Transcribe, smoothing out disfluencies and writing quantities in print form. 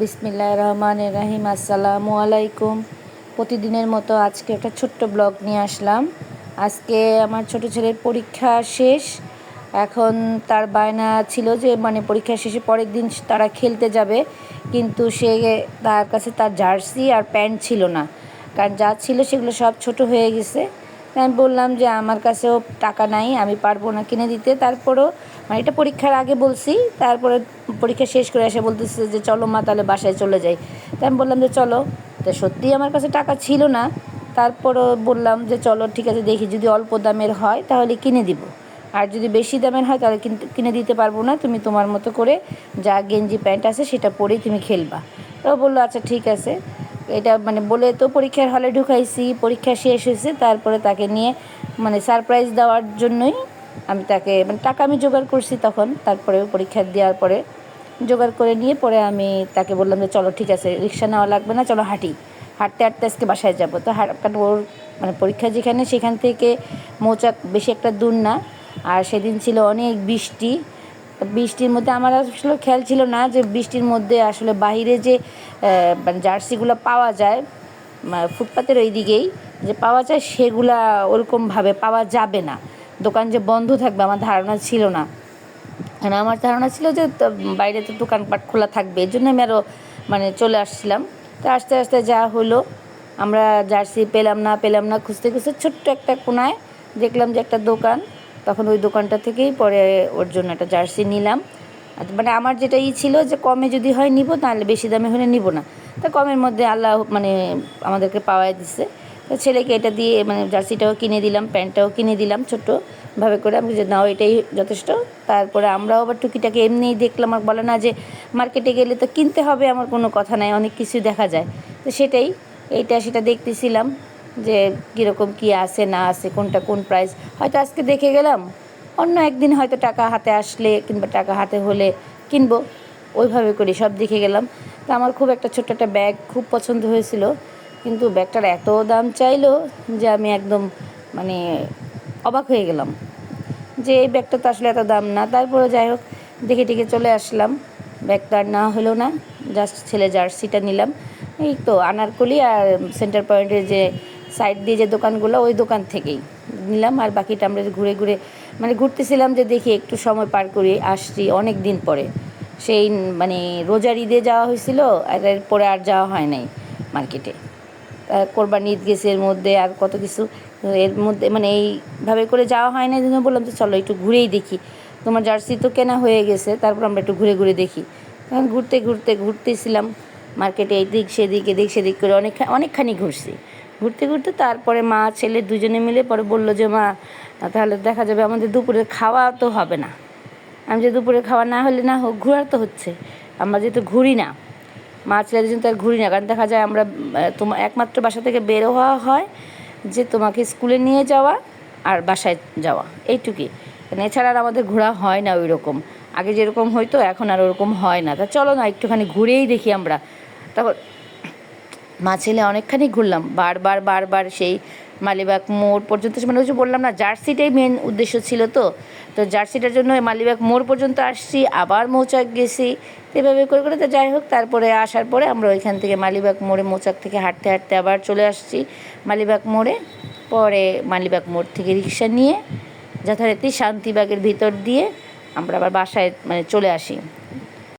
বিসমিল্লাহির রহমানির রহিম। আসসালামু আলাইকুম। প্রতিদিনের মতো আজকে একটা ছোট্ট ব্লগ নিয়ে আসলাম। আজকে আমার ছোট ছেলের পরীক্ষা শেষ। এখন তার বায়না ছিল যে পরীক্ষা শেষে পরের দিন তারা খেলতে যাবে, কিন্তু তার কাছে তার জার্সি আর প্যান্ট ছিল না, কারণ যা ছিল সেগুলো সব ছোট হয়ে গেছে। আমি বললাম যে আমার কাছেও টাকা নাই, আমি পারবো না কিনে দিতে। তারপরেও এটা পরীক্ষার আগে বলছি, তারপরে পরীক্ষা শেষ করে এসে বলতেছে যে চলো মা তাহলে বাসায় চলে যাই। তাই আমি বললাম যে চলো। তো সত্যিই আমার কাছে টাকা ছিল না, তারপরও বললাম যে চলো ঠিক আছে, দেখি যদি অল্প দামের হয় তাহলে কিনে দিব, আর যদি বেশি দামের হয় তাহলে কিন্তু কিনে দিতে পারবো না, তুমি তোমার মতো করে যা গেঞ্জি প্যান্ট আছে সেটা পরেই তুমি খেলবা। তো বললো আচ্ছা ঠিক আছে। এটা বলে তো পরীক্ষার হলে ঢুকাইছি, পরীক্ষা শেষ হয়েছে, তারপরে তাকে নিয়ে সারপ্রাইজ দেওয়ার জন্যই আমি তাকে টাকা আমি জোগাড় করছি তখন। তারপরে পরীক্ষা দেওয়ার পরে জোগাড় করে নিয়ে পরে আমি তাকে বললাম যে চলো ঠিক আছে, রিক্সা নেওয়া লাগবে না, চলো হাঁটি। হাঁটতে হাঁটতে আজকে বাসায় যাবো। তো কারণ ওর পরীক্ষা যেখানে সেখান থেকে মৌচাক বেশি একটা দূর না। আর সেদিন ছিল অনেক বৃষ্টি। বৃষ্টির মধ্যে আমার আসলে খেয়াল ছিল না যে বৃষ্টির মধ্যে আসলে বাহিরে যে জার্সিগুলো পাওয়া যায় ফুটপাতের ওই দিকেই যে পাওয়া যায়, সেগুলা ওরকমভাবে পাওয়া যাবে না। দোকান যে বন্ধ থাকবে আমার ধারণা ছিল না, কারণ আমার ধারণা ছিল যে বাইরে তো দোকানপাট খোলা থাকবে, এই জন্য আমি আরও চলে আসছিলাম। তো আস্তে আস্তে যা হলো, আমরা জার্সি পেলাম না, খুঁজতে খুঁজতে ছোট্ট একটা কোনায় দেখলাম যে একটা দোকান। তখন ওই দোকানটা থেকেই পরে ওর জন্য একটা জার্সি নিলাম। আমার যেটা ছিল যে কমে যদি হয় নিব, তাহলে বেশি দামে হলে নিব না। তো কমের মধ্যে আল্লাহ আমাদেরকে পাওয়াই দিচ্ছে। তো ছেলেকে এটা দিয়ে জার্সিটাও কিনে দিলাম, প্যান্টটাও কিনে দিলাম ছোট্টভাবে করে। আমি যে নাও এটাই যথেষ্ট। তারপরে আমরাও আবার টুকিটাকে এমনিই দেখলাম, আর বলে না যে মার্কেটে গেলে তো কিনতে হবে, আমার কোনো কথা নাই, অনেক কিছু দেখা যায়। তো সেটাই সেটা দেখতেছিলাম যে কীরকম কী আছে না আছে, কোনটা কোন প্রাইস। হয়তো আজকে দেখে গেলাম, অন্য একদিন হয়তো টাকা হাতে আসলে কিংবা টাকা হাতে হলে কিনবো, ওইভাবে করে সব দেখে গেলাম। তো আমার খুব একটা ছোট্ট একটা ব্যাগ খুব পছন্দ হয়েছিল, কিন্তু ব্যাগটার এত দাম চাইলো যে আমি একদম অবাক হয়ে গেলাম যে এই ব্যাগটা তো আসলে এত দাম না। তারপরে যাই হোক দেখে টেকে চলে আসলাম। ব্যাগটা আর না হলো না, জাস্ট ছেলে জার্সিটা নিলাম। এই তো আনারকলি আর সেন্টার পয়েন্টের যে সাইড দিয়ে যে দোকানগুলো, ওই দোকান থেকেই নিলাম। আর বাকিটা আমরা ঘুরে ঘুরে ঘুরতেছিলাম যে দেখি একটু সময় পার করে আসছি অনেক দিন পরে। সেই রোজার ঈদে যাওয়া হয়েছিল, আর এরপরে আর যাওয়া হয় নাই মার্কেটে। কোরবানি ঈদ গেছে এর মধ্যে, আর কত কিছু এর মধ্যে এইভাবে করে যাওয়া হয় না। এই জন্য বললাম যে চলো একটু ঘুরেই দেখি। তোমার জার্সি তো কেনা হয়ে গেছে, তারপর আমরা একটু ঘুরে ঘুরে দেখি। তখন ঘুরতেছিলাম মার্কেটে, এদিক সেদিক করে অনেকখানি ঘুরছি। ঘুরতে ঘুরতে তারপরে মা ছেলে দুজনে মিলে পরে বললো যে মা তাহলে দেখা যাবে আমাদের দুপুরে খাওয়া তো হবে না। আমি যে দুপুরে খাওয়া না হলে না হোক, ঘোরার তো হচ্ছে। আমরা যেহেতু ঘুরি না, মা ছেলে দুজন তো আর ঘুরি না, কারণ দেখা যায় আমরা তোমার একমাত্র বাসা থেকে বের হওয়া হয় যে তোমাকে স্কুলে নিয়ে যাওয়া আর বাসায় যাওয়া, এইটুকুই। এছাড়া আর আমাদের ঘোরা হয় না ওই রকম। আগে যেরকম হয়তো এখন আর ওরকম হয় না। তা চলো না একটুখানি ঘুরেই দেখি আমরা। তারপর মা ছেলে অনেকখানি ঘুরলাম, বারবার সেই মালিবাগ মোড় পর্যন্ত। ওই যে বললাম না, জার্সিটাই মেন উদ্দেশ্য ছিল। তো জার্সিটার জন্য মালিবাগ মোড় পর্যন্ত আসছি, আবার মৌচাক গেছি, এভাবে করে করে। তো যাই হোক, তারপরে আসার পরে আমরা ওইখান থেকে মালিবাগ মোড়ে মৌচাক থেকে হাঁটতে হাঁটতে আবার চলে আসছি মালিবাগ মোড়ে। পরে মালিবাগ মোড় থেকে রিক্সা নিয়ে যথারীতি শান্তিবাগের ভিতর দিয়ে আমরা আবার বাসায় চলে আসি।